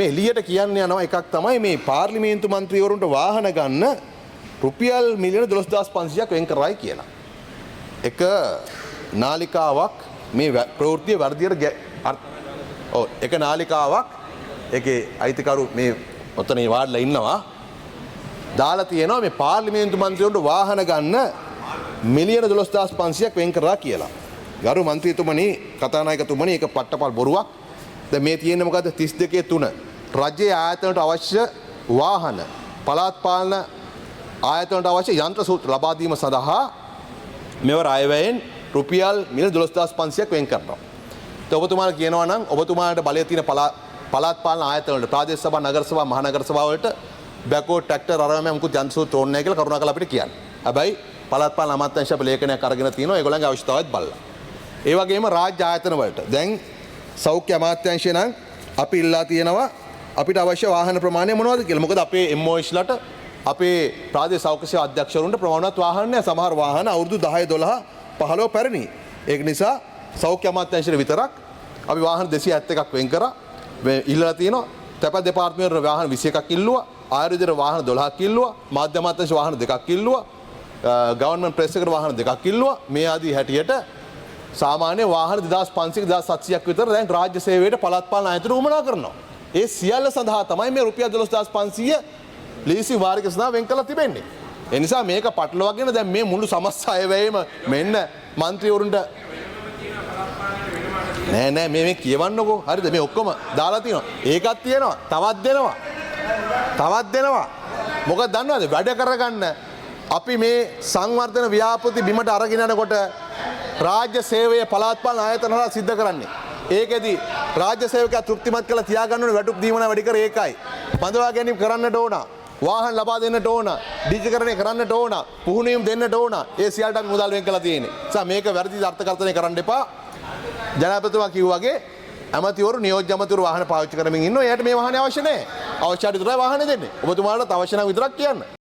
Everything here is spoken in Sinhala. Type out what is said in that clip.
මේ එළියට කියන්න යනවා එකක් තමයි මේ පාර්ලිමේන්තු මන්ත්‍රීවරුන්ට වාහන ගන්න රුපියල් මිලියන 12500ක් වෙන් කරයි කියලා. එක නාලිකාවක් මේ ප්‍රවෘත්තිය වර්ධියට එක නාලිකාවක් ඒකේ අයිතිකරු මේ ඔතන වාඩිලා ඉන්නවා දාලා තියෙනවා මේ පාර්ලිමේන්තු මන්ත්‍රීවරුන්ට වාහන ගන්න මිලියන 12500ක් වෙන් කරා කියලා. ගරු මන්ත්‍රීතුමනි කතානායකතුමනි ඒක පට්ටපල් බොරුවක්. දැන් මේ තියෙන්නේ මොකද්ද 32.3 රජයේ ආයතනට අවශ්‍ය වාහන පළාත් පාලන ආයතනට අවශ්‍ය යන්ත්‍ර සූත්‍ර ලබා දීම සඳහා මෙවර අයවැයෙන් රුපියල් මිලියන 12500ක් වෙන් කරනවා. ඒත් ඔබතුමාලා කියනවා නම් ඔබතුමාලට බලය තියෙන පළාත් පාලන ආයතන වලට ප්‍රාදේශ සභා නගර සභා මහනගර සභා වලට බැකෝ ට්‍රැක්ටර් අරගෙන මුකුත් යන්ත්‍ර සූත්‍ර ඕනේ නැහැ කියලා කරුණාකරලා අපිට කියන්න. හැබැයි පළාත් පාලන අමාත්‍යාංශය අපේ ලේඛනයක් අරගෙන තිනවා ඒගොල්ලන්ගේ අවශ්‍යතාවයත් බලලා. ඒ වගේම රාජ්‍ය ආයතන වලට දැන් සෞඛ්‍ය අමාත්‍යාංශය නම් අපි ඉල්ලා තියෙනවා අපිට අවශ්‍ය වාහන ප්‍රමාණය මොනවද කියලා. මොකද අපේ MOHලට අපේ ප්‍රාදේශ සෞඛ්‍ය සේවා අධ්‍යක්ෂවරුන්ට ප්‍රමාණවත් වාහන නැහැ. සමහර වාහන අවුරුදු 10 12 15 පැරණි. ඒක නිසා සෞඛ්‍ය අමාත්‍යාංශයට විතරක් අපි වාහන 271ක් වෙන් කරා. ඉල්ලලා තියෙනවා. තැපැත් දෙපාර්තමේන්තුවේ වාහන 21ක් ඉල්ලුවා. ආයුර්වේද වාහන 12ක් ඉල්ලුවා. මාධ්‍ය අමාත්‍යාංශ වාහන 2ක් ඉල්ලුවා. ගවර්න්මන්ට් ප්‍රෙස් එකට වාහන 2ක් ඉල්ලුවා. මේ ආදී හැටියට සාමාන්‍ය වාහන 2500 1700ක් විතර දැන් රාජ්‍ය සේවයට පළාත් පාලන ආයතන උවමනා කරනවා. ඒ සියල්ල සඳහා තමයි මේ රුපියල් 12500 ලීසි වාරික සඳහා වෙන් කරලා තිබෙන්නේ. ඒ නිසා මේක පටලවාගෙන දැන් මේ මුළු සමස්ත අයවැයේම මෙන්න മന്ത്രിවරුන්ට නෑ මේ කියවන්නකෝ. හරිද? මේ ඔක්කොම දාලා තියෙනවා. ඒකක් තියෙනවා. තවත් දෙනවා. මොකද දන්නවද? වැඩ කරගන්න අපි මේ සංවර්ධන ව්‍යාපෘති බිමට අරගෙන යනකොට රාජ්‍ය සේවය පළාත් පාලන ආයතන හරහා සිද්ධ කරන්නේ. ඒකෙදි රාජ්‍ය සේවකයා තෘප්තිමත් කරලා තියාගන්න ඕනේ වැටුප් දීමන වැඩි කර ඒකයි. බඳවා ගැනීම කරන්නට ඕන. වාහන ලබා දෙන්නට ඕන. ඩිජිටීකරණය කරන්නට ඕන. පුහුණුවීම් දෙන්නට ඕන. ඒ සියල්ලට අපි මුදල් වෙන් කරලා තියෙන්නේ. මේක වැරදි අර්ථකථනය කරන්න එපා. ජනාධිපතිතුමා කිව්වා වගේ ඇමතිවරු නියෝජ්‍ය ඇමතිවරු වාහන පාවිච්චි කරමින් ඉන්නවා. එයාට මේ වාහනේ අවශ්‍ය නැහැ. අවශ්‍යයට විතරයි වාහනේ දෙන්නේ. ඔබතුමාලට අවශ්‍ය නම් විතරක් කියන්න.